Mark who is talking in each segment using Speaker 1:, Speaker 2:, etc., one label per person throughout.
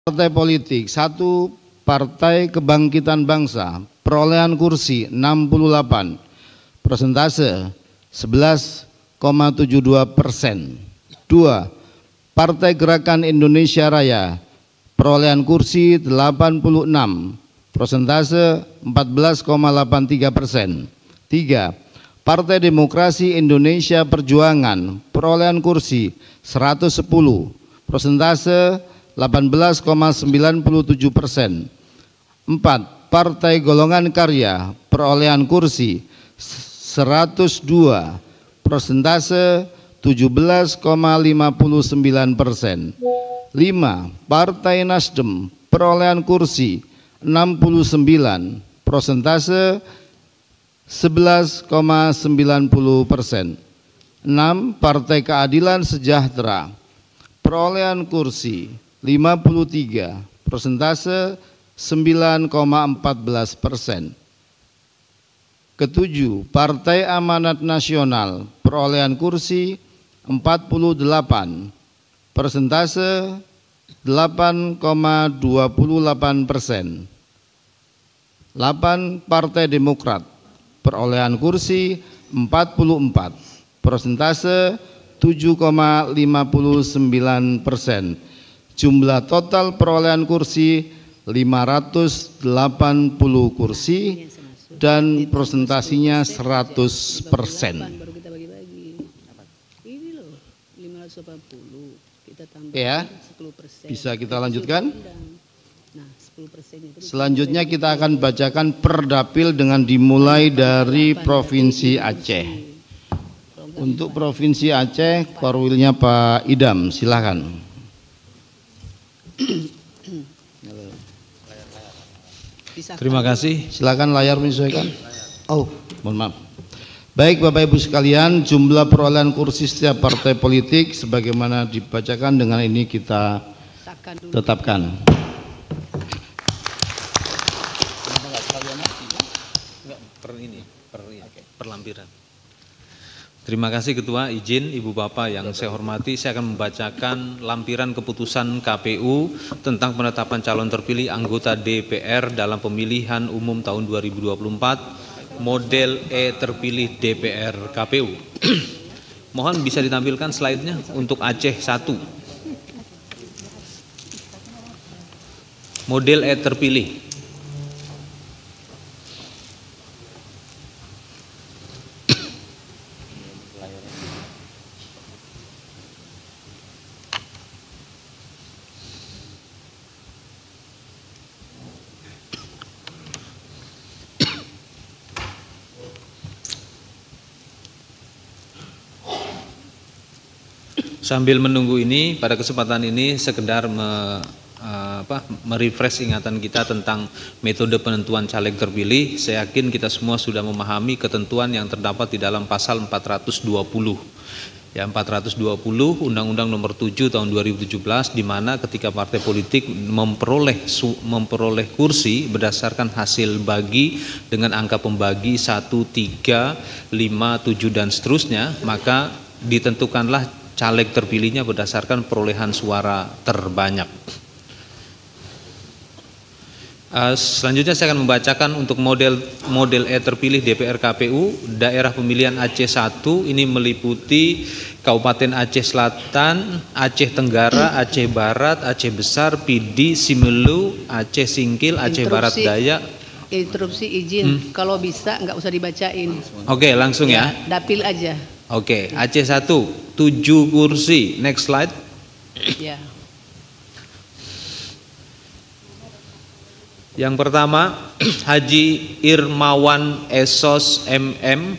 Speaker 1: Partai politik. 1. Partai Kebangkitan Bangsa, perolehan kursi 68, persentase 11,72%. 2. Partai Gerakan Indonesia Raya, perolehan kursi 86, persentase 14,83%. 3. Partai Demokrasi Indonesia Perjuangan, perolehan kursi 110, persentase 18,97%. 4. Partai Golongan Karya, perolehan kursi 102, persentase 17,59%. 5. Partai Nasdem, perolehan kursi 69, persentase 11,90%. 6. Partai Keadilan Sejahtera, perolehan kursi 53, persentase 9,14%. 7. Partai Amanat Nasional, perolehan kursi 48, persentase 8,28%. 8. Partai Demokrat, perolehan kursi 44, persentase 7,59%. Jumlah total perolehan kursi 580 kursi dan presentasinya 100%. Ya, bisa kita lanjutkan. Selanjutnya kita akan bacakan per dapil dengan dimulai dari Provinsi Aceh. Untuk Provinsi Aceh, korwilnya Pak Idam, silakan.
Speaker 2: Terima kasih.
Speaker 1: Silakan layar menyesuaikan. Oh, mohon maaf. Baik Bapak Ibu sekalian, jumlah perolehan kursi setiap partai politik sebagaimana dibacakan dengan ini kita tetapkan.
Speaker 2: Per lampiran. Terima kasih Ketua, izin Ibu Bapak yang saya hormati, saya akan membacakan lampiran keputusan KPU tentang penetapan calon terpilih anggota DPR dalam pemilihan umum tahun 2024 model E terpilih DPR KPU. Mohon bisa ditampilkan slide-nya untuk Aceh 1. Model E terpilih. Sambil menunggu ini, pada kesempatan ini sekedar merefresh ingatan kita tentang metode penentuan caleg terpilih. Saya yakin kita semua sudah memahami ketentuan yang terdapat di dalam pasal 420. Ya, 420 Undang-Undang Nomor 7 Tahun 2017, di mana ketika partai politik memperoleh kursi berdasarkan hasil bagi dengan angka pembagi 1, 3, 5, 7 dan seterusnya, maka ditentukanlah caleg terpilihnya berdasarkan perolehan suara terbanyak. Selanjutnya saya akan membacakan untuk model E terpilih DPR KPU daerah pemilihan Aceh 1. Ini meliputi Kabupaten Aceh Selatan, Aceh Tenggara, Aceh Barat, Aceh Besar, Pidi, Simelu, Aceh Singkil, Aceh Barat Daya.
Speaker 3: Interupsi izin, kalau bisa nggak usah dibacain.
Speaker 2: Oke, langsung ya.
Speaker 3: Dapil aja.
Speaker 2: Oke, Aceh 1, 7 kursi. Next slide.
Speaker 3: Ya.
Speaker 2: Yang pertama, Haji Irmawan Esos MM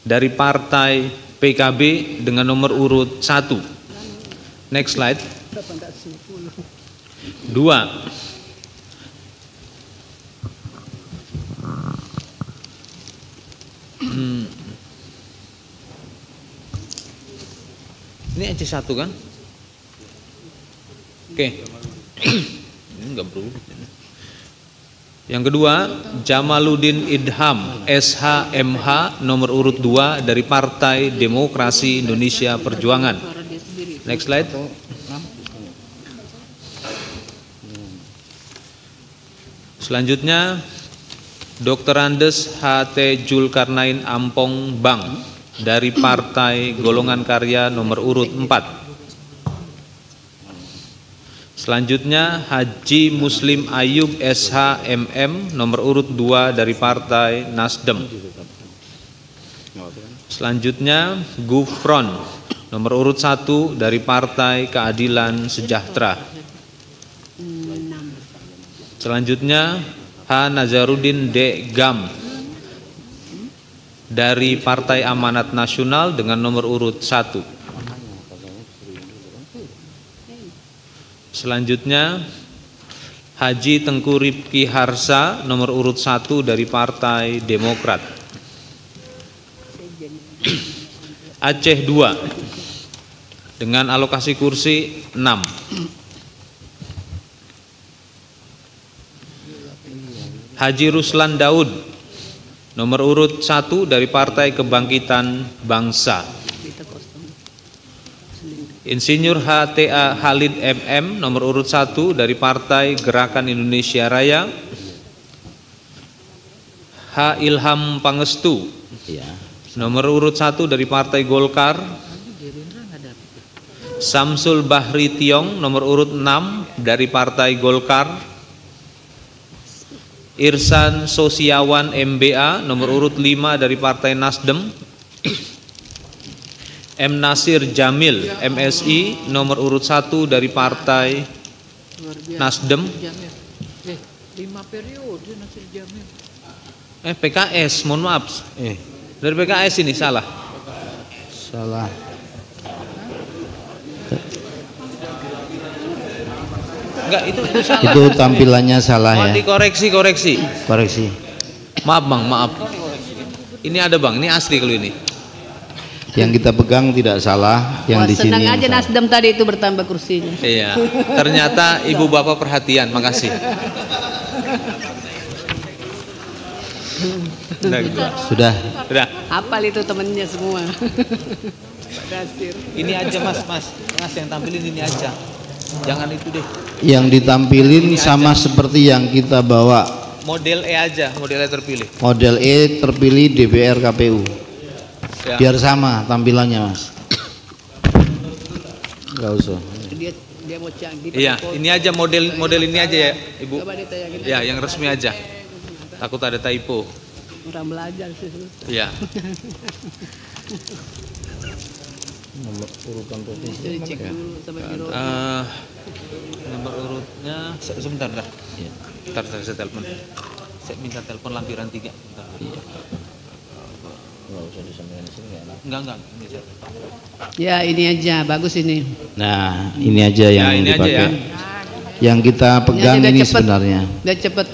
Speaker 2: dari Partai PKB dengan nomor urut 1. Next slide. 2. Ini Aceh 1 kan? Oke. Ini enggak perlu. Yang kedua, Jamaluddin Idham SHMH nomor urut 2 dari Partai Demokrasi Indonesia Perjuangan. Next slide. Selanjutnya Dr. Andes H.T. Julkarnain Ampong Bang dari Partai Golongan Karya nomor urut 4. Selanjutnya Haji Muslim Ayub SH.MM nomor urut 2 dari Partai Nasdem. Selanjutnya Gufron nomor urut 1 dari Partai Keadilan Sejahtera. Selanjutnya H. Nazarudin D. Gam dari Partai Amanat Nasional dengan nomor urut 1. Selanjutnya Haji Tengku Rifki Harsa nomor urut 1 dari Partai Demokrat. Aceh 2 dengan alokasi kursi 6. Haji Ruslan Daud nomor urut 1 dari Partai Kebangkitan Bangsa. Insinyur H.T.A. Khalid MM nomor urut 1 dari Partai Gerakan Indonesia Raya. H. Ilham Pangestu nomor urut 1 dari Partai Golkar. Samsul Bahri Tiong nomor urut 6 dari Partai Golkar. Irsan Sosiawan MBA nomor urut 5 dari Partai Nasdem. M. Nasir Jamil MSI nomor urut 1 dari Partai Nasdem.
Speaker 4: 5 periode Nasir Jamil.
Speaker 2: PKS, mohon maaf. Dari PKS ini salah.
Speaker 1: Salah.
Speaker 2: Enggak, itu salah.
Speaker 1: Itu tampilannya salah
Speaker 2: Mohon
Speaker 1: ya.
Speaker 2: dikoreksi.
Speaker 1: Koreksi.
Speaker 2: Maaf Bang, maaf. Ini ada Bang, ini asli kalau ini.
Speaker 1: Yang kita pegang tidak salah, yang
Speaker 3: Wah,
Speaker 1: di sini
Speaker 3: senang
Speaker 1: yang
Speaker 3: aja
Speaker 1: salah.
Speaker 3: Nasdem tadi itu bertambah kursinya.
Speaker 2: Iya, ternyata Ibu Bapak perhatian, makasih.
Speaker 1: Sudah.
Speaker 2: Hafal
Speaker 3: itu temennya semua. Pak Dasir.
Speaker 2: Ini aja Mas yang tampilin ini aja. Jangan itu deh.
Speaker 1: Yang ditampilin sama seperti yang kita bawa.
Speaker 2: Model E aja, model E terpilih.
Speaker 1: Model E terpilih DPR KPU.
Speaker 2: Ya.
Speaker 1: Biar sama tampilannya Mas. Enggak usah.
Speaker 3: Dia mau canggih.
Speaker 2: Iya, ini aja model ini aja ya, Ibu.
Speaker 3: Coba ditayangin.
Speaker 2: Ya, yang resmi aja. Takut ada typo.
Speaker 3: Orang belajar sih.
Speaker 2: Iya.
Speaker 1: Nomor urutan provinsi.
Speaker 3: Cek dulu sama biro.
Speaker 2: Nomor urutnya sebentar dah.
Speaker 1: Iya.
Speaker 2: Bentar saya telepon. Saya minta telepon lampiran 3. Bentar.
Speaker 1: Iya. Enggak usah disampaikan di sini ya.
Speaker 2: Enggak, ini aja.
Speaker 3: Ya, ini aja, bagus ini.
Speaker 1: Nah, ini aja yang
Speaker 2: ini
Speaker 1: dipakai.
Speaker 2: aja ya.
Speaker 1: Yang kita pegang
Speaker 3: udah
Speaker 1: ini
Speaker 3: cepet.
Speaker 1: sebenarnya.
Speaker 3: Udah cepet.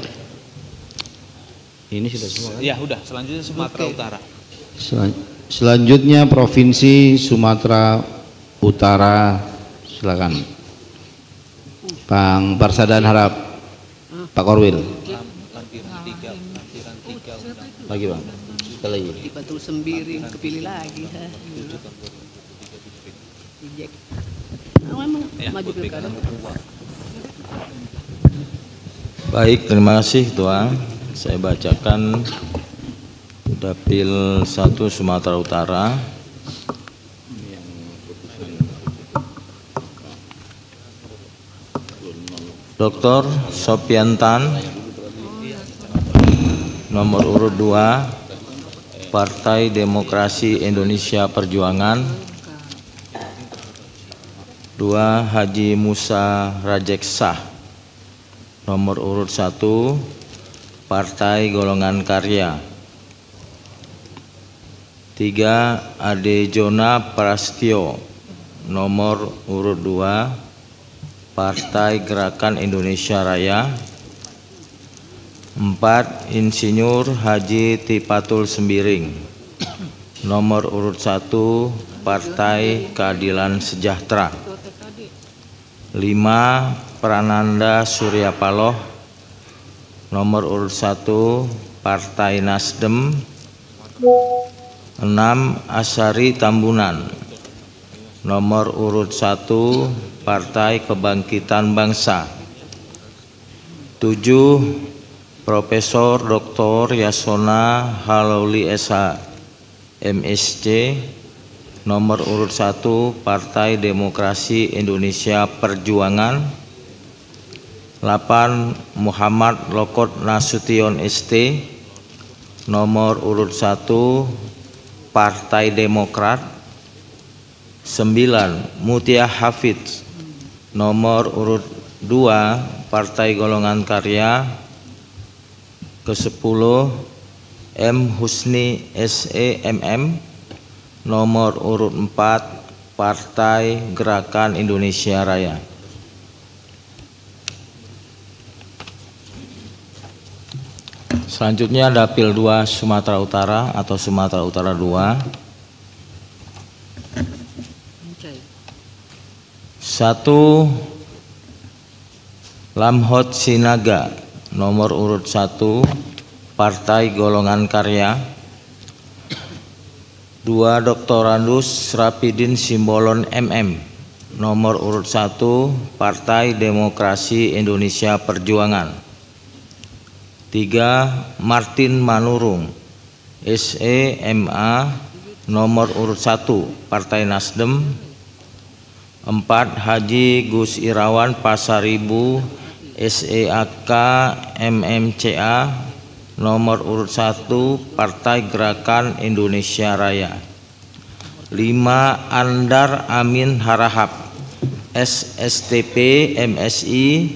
Speaker 1: Ini sudah semua kan?
Speaker 2: Ya, udah. Selanjutnya Sumatera Utara.
Speaker 1: Selanjutnya Provinsi Sumatera Utara, silakan. Bang Parsadan Harap, Pak Korwil.
Speaker 2: Lampiran 3.
Speaker 1: Lagi Bang. Sekali lagi.
Speaker 3: Di Batul Sembiring kepilih lagi. Ijek. Memang
Speaker 2: Ya,
Speaker 3: maju pilkada.
Speaker 5: Baik, terima kasih Tuan. Saya bacakan Dapil 1 Sumatera Utara. Dr. Sopiantan nomor urut 2 Partai Demokrasi Indonesia Perjuangan. 2 Haji Musa Rajeksah nomor urut 1 Partai Golongan Karya. 3 Ade Jona Prastio nomor urut 2 Partai Gerakan Indonesia Raya. 4 Insinyur Haji Tipatul Sembiring nomor urut 1 Partai Keadilan Sejahtera. 5 Prananda Surya Paloh nomor urut 1 Partai Nasdem. 6 Asari Tambunan nomor urut 1 Partai Kebangkitan Bangsa. 7 Profesor Dr. Yasona Halauli SH MSc, nomor urut 1 Partai Demokrasi Indonesia Perjuangan. 8. Muhammad Lokot Nasution ST, nomor urut 1 Partai Demokrat. 9. Mutia Hafidz, nomor urut 2 Partai Golongan Karya. Ke-10. M. Husni SEMM, nomor urut 4 Partai Gerakan Indonesia Raya. Selanjutnya Dapil 2 Sumatera Utara atau Sumatera Utara 2. 1. Lamhot Sinaga, nomor urut 1 Partai Golongan Karya. 2. Dr. Randus Rapidin Simbolon MM, nomor urut 1 Partai Demokrasi Indonesia Perjuangan. 3. Martin Manurung SEMA, nomor urut 1 Partai Nasdem. 4. Haji Gus Irawan Pasaribu SEAK MMCA, nomor urut 1 Partai Gerakan Indonesia Raya. 5. Andar Amin Harahap SSTP MSI,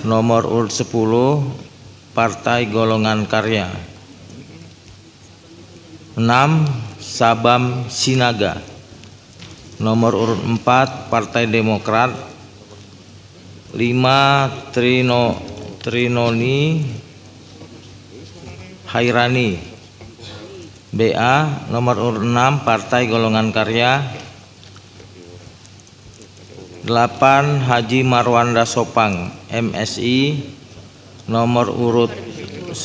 Speaker 5: nomor urut 10 Partai Golongan Karya. 6. Sabam Sinaga, nomor urut 4 Partai Demokrat. 5. Trinoni Hairani BA, nomor urut 6 Partai Golongan Karya. 8. Haji Marwanda Sopang MSI, nomor urut 1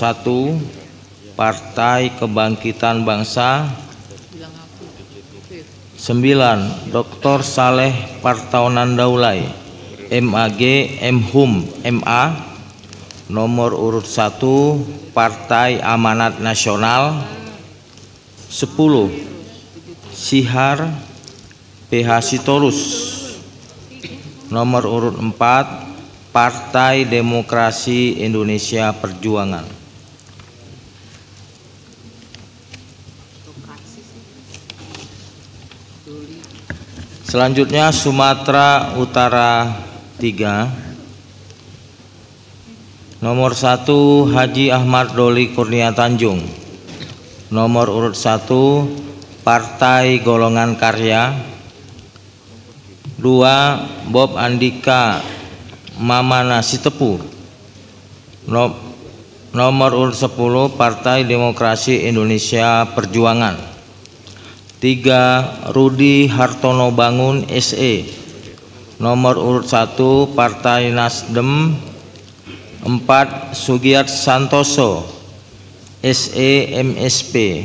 Speaker 5: Partai Kebangkitan Bangsa. 9. Dr. Saleh Partaunan Daulay MAG MHUM MA, nomor urut 1 Partai Amanat Nasional. 10. Sihar PH Sitorus, nomor urut 4 Partai Demokrasi Indonesia Perjuangan. Selanjutnya Sumatera Utara 3. Nomor 1 Haji Ahmad Doli Kurnia Tanjung, nomor urut 1 Partai Golongan Karya. 2. Bob Andika Mamana Sitepu, nomor urut 10 Partai Demokrasi Indonesia Perjuangan. 3. Rudi Hartono Bangun SE, nomor urut 1 Partai Nasdem. 4. Sugiat Santoso SE MSP,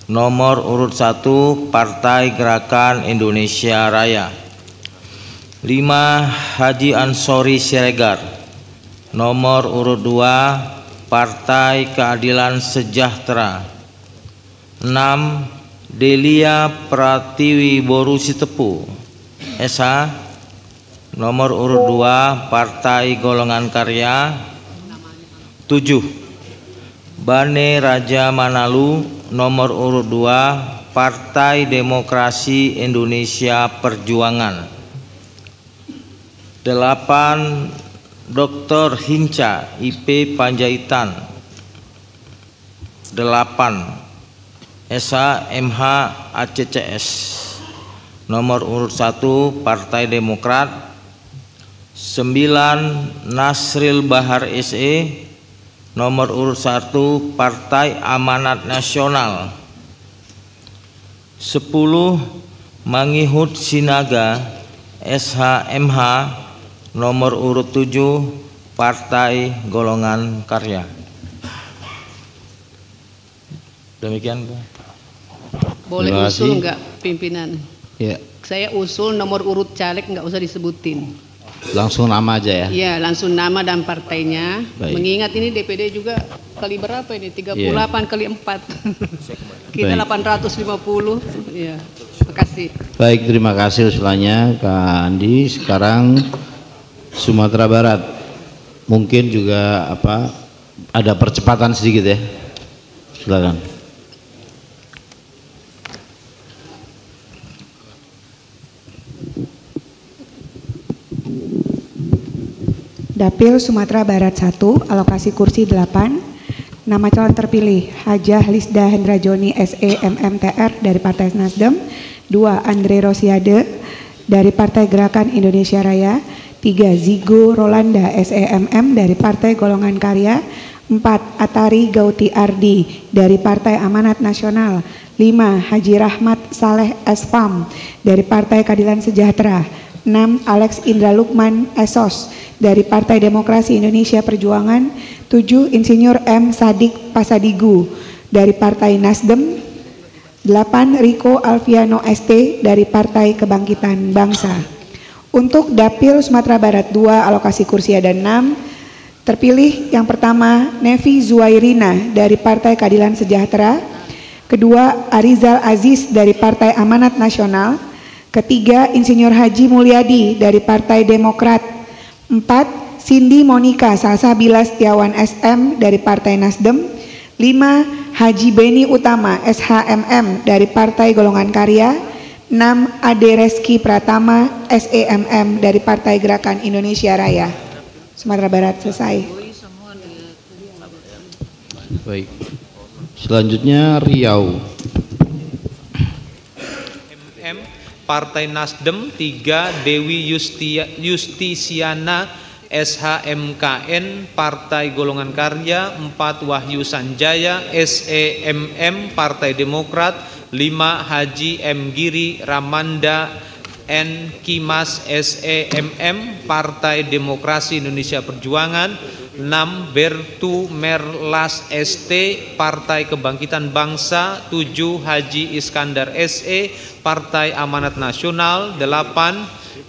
Speaker 5: nomor urut 1 Partai Gerakan Indonesia Raya. 5. Haji Ansori Siregar, nomor urut 2 Partai Keadilan Sejahtera. 6. Delia Pratiwi Boru Sitepu SH, nomor urut 2 Partai Golongan Karya. 7. Bane Raja Manalu, nomor urut 2 Partai Demokrasi Indonesia Perjuangan. 8. Dr. Hinca IP Panjaitan 8 SH MH ACCS, nomor urut 1 Partai Demokrat. 9. Nasril Bahar SE, nomor urut 1 Partai Amanat Nasional. 10. Mangihut Sinaga SHMH, nomor urut 7 Partai Golongan Karya. Demikian Bu.
Speaker 3: Boleh
Speaker 1: Terima
Speaker 3: usul
Speaker 1: kasih.
Speaker 3: nggak pimpinan?
Speaker 1: Ya.
Speaker 3: Saya usul nomor urut caleg nggak usah disebutin.
Speaker 1: Langsung nama aja ya.
Speaker 3: Iya, langsung nama dan partainya.
Speaker 1: Baik.
Speaker 3: Mengingat ini DPD juga kali berapa ini? 38 kali 4. Kita
Speaker 1: Baik.
Speaker 3: 850. Iya. Makasih.
Speaker 1: Baik, terima kasih usulannya Kak Andi. Sekarang Sumatera Barat. Mungkin juga ada percepatan sedikit ya. Silakan.
Speaker 6: Dapil Sumatera Barat 1, alokasi kursi 8, nama calon terpilih Hajah Lisda Hendra Joni SE MMTR dari Partai Nasdem, 2 Andre Rosiade dari Partai Gerakan Indonesia Raya, 3 Zigo Rolanda SEMM dari Partai Golongan Karya, 4 Atari Gauti Ardi dari Partai Amanat Nasional, 5 Haji Rahmat Saleh Espam dari Partai Keadilan Sejahtera, 6 Alex Indra Lukman Esos dari Partai Demokrasi Indonesia Perjuangan, 7 Insinyur M Sadik Pasadigu dari Partai Nasdem, 8 Riko Alfiano ST dari Partai Kebangkitan Bangsa. Untuk Dapil Sumatera Barat 2, alokasi kursi ada 6. Terpilih yang pertama Nevi Zuairina dari Partai Keadilan Sejahtera, kedua Arizal Aziz dari Partai Amanat Nasional, ketiga Insinyur Haji Mulyadi dari Partai Demokrat, 4 Cindy Monica Salsabila Setiawan SM dari Partai Nasdem, 5 Haji Beni Utama SHMM dari Partai Golongan Karya, 6 Ade Reski Pratama SEMM dari Partai Gerakan Indonesia Raya. Sumatera Barat selesai.
Speaker 1: Baik. Selanjutnya Riau.
Speaker 2: Partai Nasdem 3 Dewi Justisiana SHMKN Partai Golongan Karya, 4 Wahyu Sanjaya SEMM Partai Demokrat, 5 Haji M Giri Ramanda N Kimas SEMM Partai Demokrasi Indonesia Perjuangan, 6 Bertu Merlas ST Partai Kebangkitan Bangsa, 7 Haji Iskandar SE Partai Amanat Nasional, 8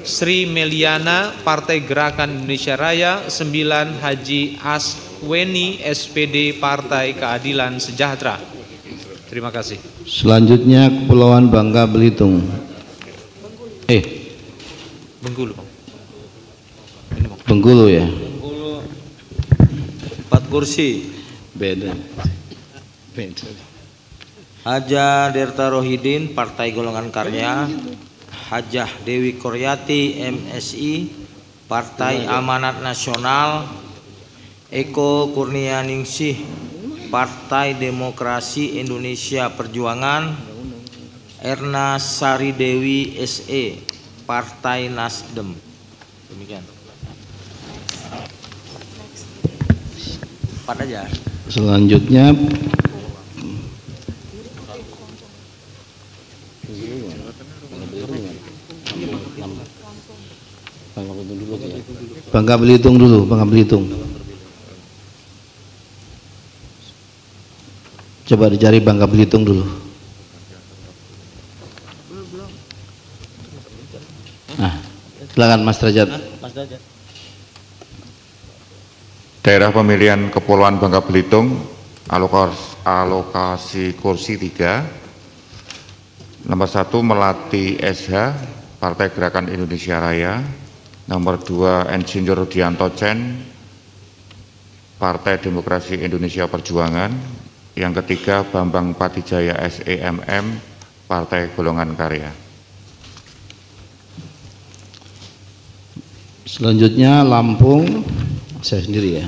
Speaker 2: Sri Meliana Partai Gerakan Indonesia Raya, 9 Haji Asweni SPD Partai Keadilan Sejahtera. Terima kasih.
Speaker 1: Selanjutnya Kepulauan Bangka Belitung.
Speaker 2: Bengkulu, Bang.
Speaker 1: Bengkulu ya.
Speaker 5: 4 kursi.
Speaker 1: Beda.
Speaker 5: Haja Derta Rohidin Partai Golongan Karya, Hajah Dewi Koryati MSI Partai Amanat Nasional, Eko Kurnianingsih Partai Demokrasi Indonesia Perjuangan, Erna Sari Dewi SE Partai Nasdem. Demikian. 4 aja.
Speaker 1: Selanjutnya Bangka Belitung dulu, Bangka Belitung. Coba dicari Bangka Belitung dulu. Nah, silakan Mas Derajat.
Speaker 7: Daerah pemilihan Kepulauan Bangka Belitung, alokasi kursi 3. Nomor 1 Melati SH Partai Gerakan Indonesia Raya, nomor 2 Insinyur Rudianto Chen Partai Demokrasi Indonesia Perjuangan, yang ketiga Bambang Patijaya SEMM Partai Golongan Karya.
Speaker 1: Selanjutnya Lampung, saya sendiri ya.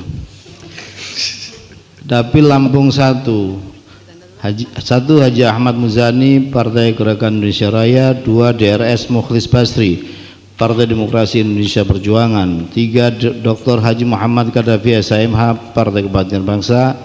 Speaker 1: Dapil Lampung 1 Haji Ahmad Muzani Partai Gerakan Indonesia Raya, 2 DRS Mukhlis Basri Partai Demokrasi Indonesia Perjuangan, 3 Dr. Haji Muhammad Kadafi SHMH Partai Kebangkitan Bangsa,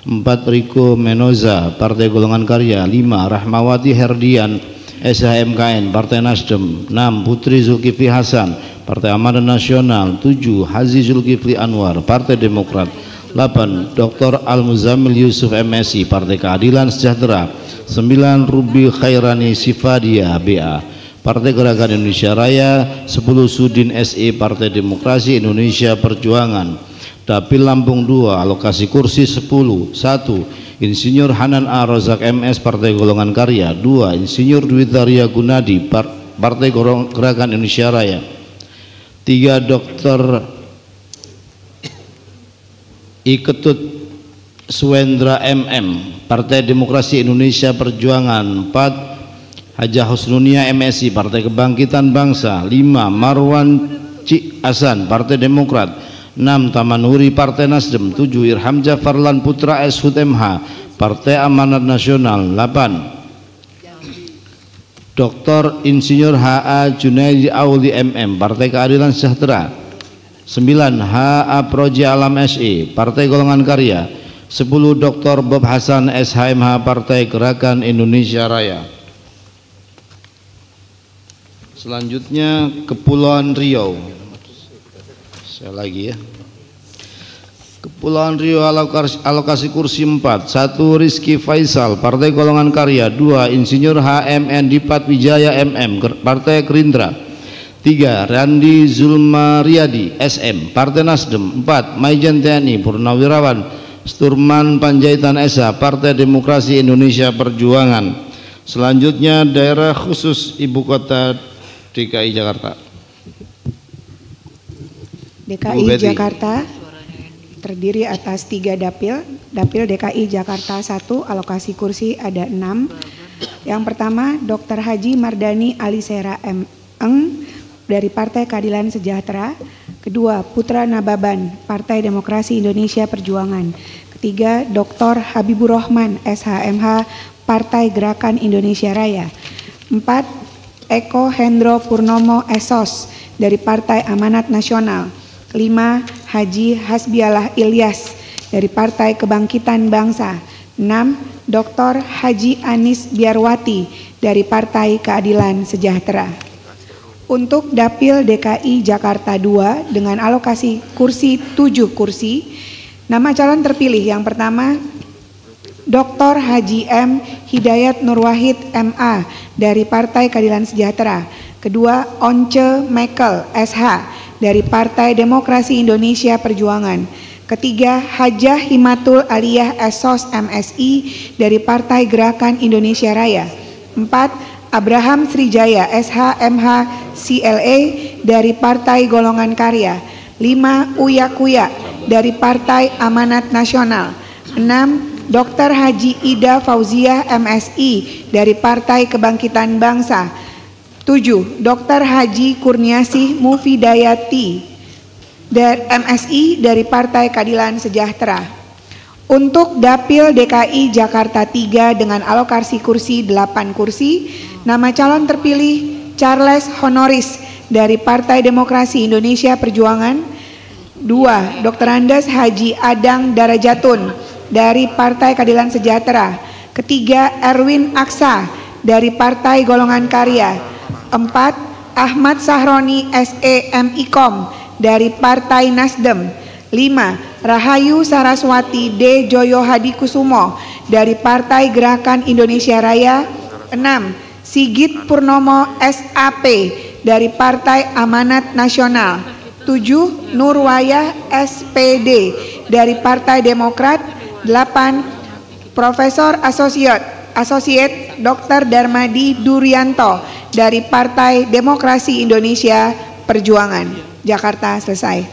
Speaker 1: 4 Riko Menoza Partai Golongan Karya, 5 Rahmawati Herdian SHMKN Partai Nasdem, 6 Putri Zulkifli Hasan Partai Amanat Nasional, 7 Haji Zulkifli Anwar Partai Demokrat, 8 Dr. Al-Muzammil Yusuf MSI Partai Keadilan Sejahtera, 9 Ruby Khairani Sifadia BA Partai Gerakan Indonesia Raya, 10 Sudin SE Partai Demokrasi Indonesia Perjuangan. Dapil Lampung 2, alokasi kursi 10. 1. Insinyur Hanan A. Rozak MS Partai Golongan Karya. 2. Insinyur Dwi Arya Gunadi Partai Gerakan Indonesia Raya. 3. Dr. Iketut Suwendra MM Partai Demokrasi Indonesia Perjuangan. 4. Hajah Husnunia MSI Partai Kebangkitan Bangsa. 5. Marwan Cik Hasan Partai Demokrat. 6. Tamanuri Partai Nasdem. 7. Irham Jafarlan Putra S. Hud MH Partai Amanat Nasional. 8. Dr. Insinyur H.A. Junaidi Auli MM Partai Keadilan Sejahtera. 9. H.A. Proji Alam SE Partai Golongan Karya. 10. Dr. Bob Hasan SHMH Partai Gerakan Indonesia Raya. Selanjutnya Kepulauan Riau. Saya lagi ya. Kepulauan Riau alokasi kursi 4. 1. Rizky Faisal Partai Golongan Karya. 2. Insinyur HMN Dipat Wijaya MM Partai Gerindra. 3. Randi Zulmariadi SM Partai Nasdem. 4. Maijen TNI Purnawirawan Sturman Panjaitan SH Partai Demokrasi Indonesia Perjuangan. Selanjutnya daerah khusus Ibu Kota DKI Jakarta.
Speaker 6: DKI Jakarta terdiri atas 3 dapil. Dapil DKI Jakarta 1, alokasi kursi ada 6. Yang pertama Dr. Haji Mardani Alisera M. Eng dari Partai Keadilan Sejahtera. Kedua, Putra Nababan Partai Demokrasi Indonesia Perjuangan. Ketiga, Dr. Habibur Rahman SHMH Partai Gerakan Indonesia Raya. 4. Eko Hendro Purnomo SOS dari Partai Amanat Nasional. 5. Haji Hasbialah Ilyas dari Partai Kebangkitan Bangsa. 6. Dr. Haji Anis Biarwati dari Partai Keadilan Sejahtera. Untuk Dapil DKI Jakarta 2 dengan alokasi kursi 7 kursi, nama calon terpilih yang pertama Dr. Haji M. Hidayat Nurwahid MA dari Partai Keadilan Sejahtera. Kedua, Once Michael SH dari Partai Demokrasi Indonesia Perjuangan. Ketiga, Hajah Himatul Aliyah SOS MSI dari Partai Gerakan Indonesia Raya. 4. Abraham Srijaya SHMH CLA dari Partai Golongan Karya. 5. Uya Kuya dari Partai Amanat Nasional. 6. Dr. Haji Ida Fauziah MSI dari Partai Kebangkitan Bangsa. 7. Dr. Haji Kurniasih Mufidayati MSI dari Partai Keadilan Sejahtera. Untuk Dapil DKI Jakarta 3 dengan alokasi kursi 8 kursi, nama calon terpilih Charles Honoris dari Partai Demokrasi Indonesia Perjuangan. 2. Dr. Andes Haji Adang Darajatun dari Partai Keadilan Sejahtera. Ketiga, Erwin Aksa dari Partai Golongan Karya. 4. Ahmad Sahroni SEMIKOM dari Partai Nasdem. 5. Rahayu Saraswati D. Joyo Hadikusumo dari Partai Gerakan Indonesia Raya. 6. Sigit Purnomo SAP dari Partai Amanat Nasional. 7. Nurwayah SPD dari Partai Demokrat. 8. Profesor Asosiat Dr. Darmadi Durianto dari Partai Demokrasi Indonesia Perjuangan. Jakarta selesai.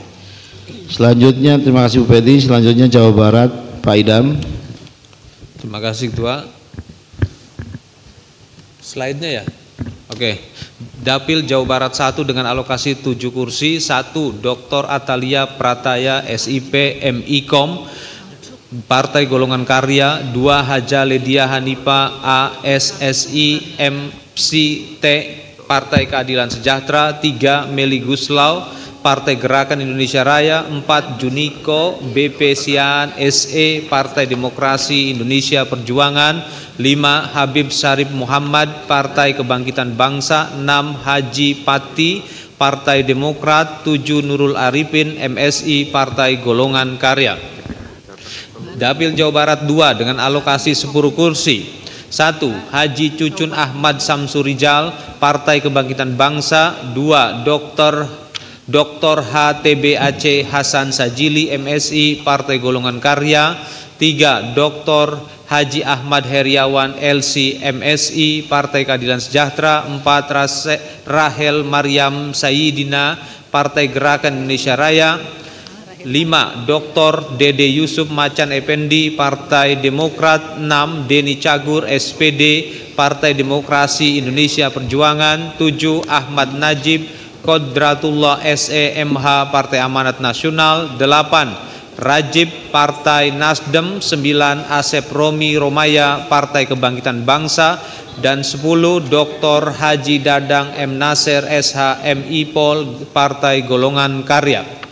Speaker 1: Selanjutnya, terima kasih Bu Peti. Selanjutnya Jawa Barat, Pak Idam.
Speaker 2: Terima kasih Ketua. Slide-nya ya. Oke. Dapil Jawa Barat 1 dengan alokasi 7 kursi. 1. Dr. Atalia Prataya SIP MIKOM Partai Golongan Karya. 2. Haja Ledia Hanipa ASSI MCT Partai Keadilan Sejahtera. 3. Meli Guslau Partai Gerakan Indonesia Raya. 4. Juniko BP Sian SE Partai Demokrasi Indonesia Perjuangan. 5. Habib Syarif Muhammad Partai Kebangkitan Bangsa. 6. Haji Pati Partai Demokrat. 7. Nurul Arifin MSI Partai Golongan Karya. Dapil Jawa Barat 2 dengan alokasi 10 kursi. 1. Haji Cucun Ahmad Samsurijal, Partai Kebangkitan Bangsa. 2. Dr. HTB Aceh Hasan Sajili, MSI, Partai Golongan Karya. 3. Dr. Haji Ahmad Heriawan, LC, MSI, Partai Keadilan Sejahtera. 4. Rahel Maryam Sayidina, Partai Gerakan Indonesia Raya. 5. Dr. Dede Yusuf Macan Effendi, Partai Demokrat. 6. Deni Cagur, SPD, Partai Demokrasi Indonesia Perjuangan. 7. Ahmad Najib Kodratullah, SEMH, Partai Amanat Nasional. 8. Rajib, Partai Nasdem. 9. Asep Romi Romaya, Partai Kebangkitan Bangsa. Dan 10. Dr. Haji Dadang M. Nasir, SH, MIPOL, Partai Golongan Karya.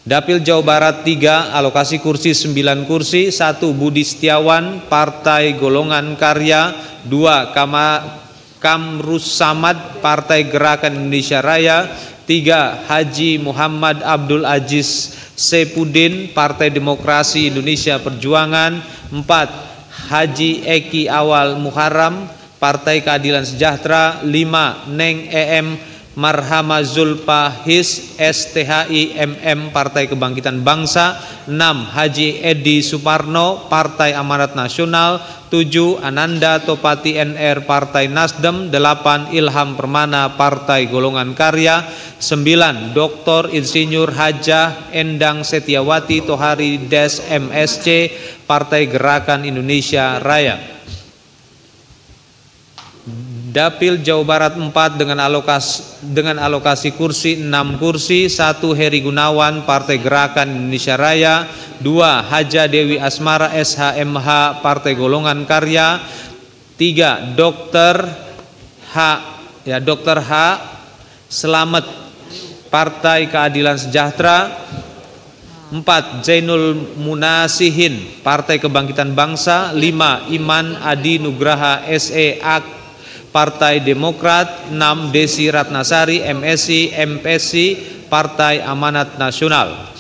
Speaker 2: Dapil Jawa Barat 3, alokasi kursi 9 kursi. 1. Budi Setiawan, Partai Golongan Karya. 2. Kamrus Samad, Partai Gerakan Indonesia Raya. 3. Haji Muhammad Abdul Aziz Sepudin, Partai Demokrasi Indonesia Perjuangan. 4. Haji Eki Awal Muharram, Partai Keadilan Sejahtera. 5. Neng EM Marhama Zulpa His, STHI MM, Partai Kebangkitan Bangsa. 6. Haji Edi Suparno, Partai Amanat Nasional. 7. Ananda Topati NR, Partai Nasdem. 8. Ilham Permana, Partai Golongan Karya. 9. Dr. Insinyur Hajah Endang Setiawati Tohari Des, MSC, Partai Gerakan Indonesia Raya. Dapil Jawa Barat 4 dengan alokasi kursi 6 kursi. 1. Heri Gunawan, Partai Gerakan Indonesia Raya. 2. Haja Dewi Asmara, SHMH, Partai Golongan Karya. 3. Dr. H Selamet, Partai Keadilan Sejahtera. 4. Zainul Munasihin, Partai Kebangkitan Bangsa. 5. Iman Adi Nugraha, SE, Partai Demokrat. 6. Desi Ratnasari, MSI, MPSI, Partai Amanat Nasional.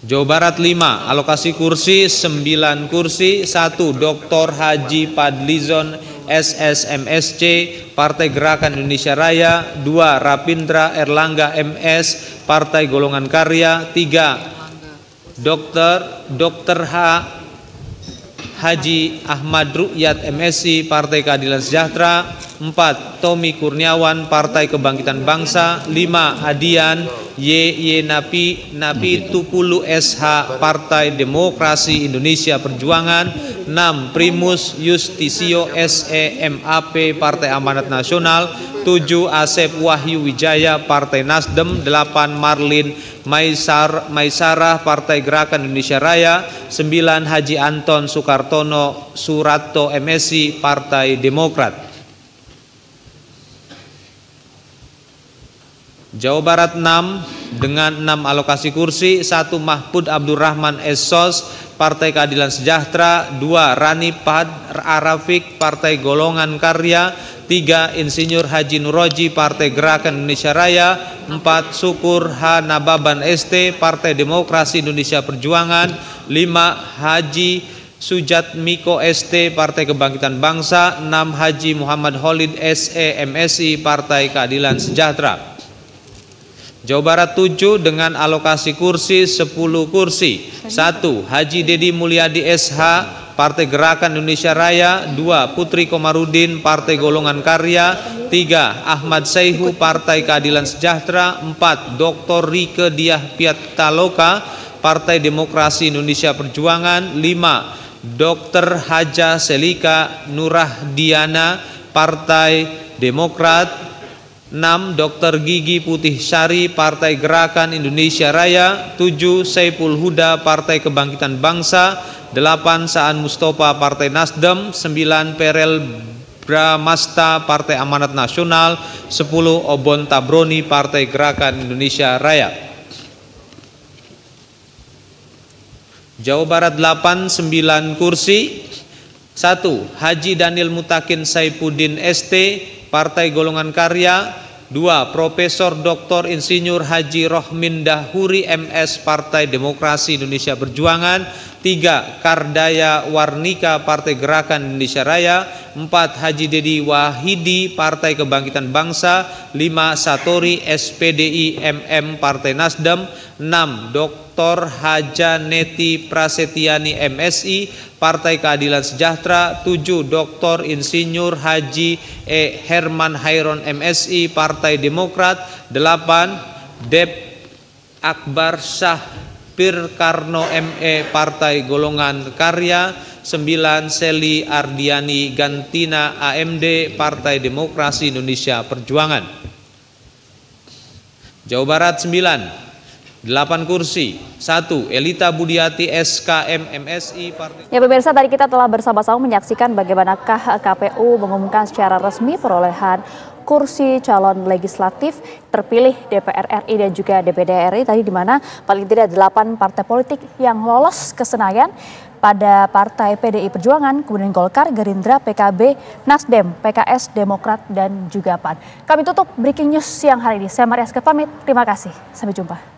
Speaker 2: Jawa Barat 5, alokasi kursi 9 kursi. 1. Dr. Haji Padlizon, SSMSC, Partai Gerakan Indonesia Raya. 2. Rapindra Erlangga, MS, Partai Golongan Karya. 3. Dr. Haji Ahmad Rukyat, MSI, Partai Keadilan Sejahtera. 4. Tommy Kurniawan, Partai Kebangkitan Bangsa. 5. Adian Napi Tupulu, SH, Partai Demokrasi Indonesia Perjuangan. 6. Primus Justisio, SE, MAP, Partai Amanat Nasional. 7. Asep Wahyu Wijaya, Partai Nasdem. 8. Marlin Maisarah, Partai Gerakan Indonesia Raya. 9. Haji Anton Sukartono Suratto, MSI, Partai Demokrat. Jawa Barat 6 dengan 6 alokasi kursi. 1. Mahfud Abdurrahman Essos, Partai Keadilan Sejahtera. 2. Rani Pad Arafik, Partai Golongan Karya. 3. Insinyur Haji Nuroji, Partai Gerakan Indonesia Raya. 4. Syukur H. Nababan ST, Partai Demokrasi Indonesia Perjuangan. 5. Haji Sujat Miko ST, Partai Kebangkitan Bangsa. 6. Haji Muhammad Holid SE, MSI, Partai Keadilan Sejahtera. Jawa Barat 7 dengan alokasi kursi 10 kursi. 1. Haji Dedi Mulyadi SH, Partai Gerakan Indonesia Raya. 2. Putri Komarudin, Partai Golongan Karya. 3. Ahmad Saihu, Partai Keadilan Sejahtera. 4. Dr. Rike Diah Piataloka, Partai Demokrasi Indonesia Perjuangan. 5. Dr. Haja Selika Nurahdiana, Partai Demokrat. 6. Dr. Gigi Putih Sari, Partai Gerakan Indonesia Raya. 7. Saiful Huda, Partai Kebangkitan Bangsa. 8. Saan Mustafa, Partai Nasdem. 9. Perel Bramasta, Partai Amanat Nasional. 10. Obon Tabroni, Partai Gerakan Indonesia Raya. Jawa Barat 8 9 kursi. 1. Haji Daniel Mutakin Saifuddin ST, Partai Golongan Karya. 2. Profesor Dr. Insinyur Haji Rohmin Dahuri MS, Partai Demokrasi Indonesia Perjuangan. 3. Kardaya Warnika Partai Gerakan Indonesia Raya. 4. Haji Dedi Wahidi Partai Kebangkitan Bangsa. 5. Satori SPDI MM Partai Nasdem. 6. Dr. Haja Neti Prasetyani MSI Partai Keadilan Sejahtera. 7. Dr. Insinyur Haji E. Herman Hairon MSI Partai Demokrat. 8. Dep Akbar Syah Pirkarno ME Partai Golongan Karya. 9. Seli Ardiani Gantina AMD Partai Demokrasi Indonesia Perjuangan. Jawa Barat 9, 8 kursi. 1. Elita Budiati SKM MSI Partai.
Speaker 8: Ya pemirsa, tadi kita telah bersama-sama menyaksikan bagaimanakah KPU mengumumkan secara resmi perolehan kursi calon legislatif terpilih DPR RI dan juga DPD RI tadi, di mana paling tidak 8 partai politik yang lolos ke Senayan pada partai PDI Perjuangan, kemudian Golkar, Gerindra, PKB, Nasdem, PKS, Demokrat, dan juga PAN. Kami tutup Breaking News siang hari ini. Saya Maria Aska pamit, terima kasih. Sampai jumpa.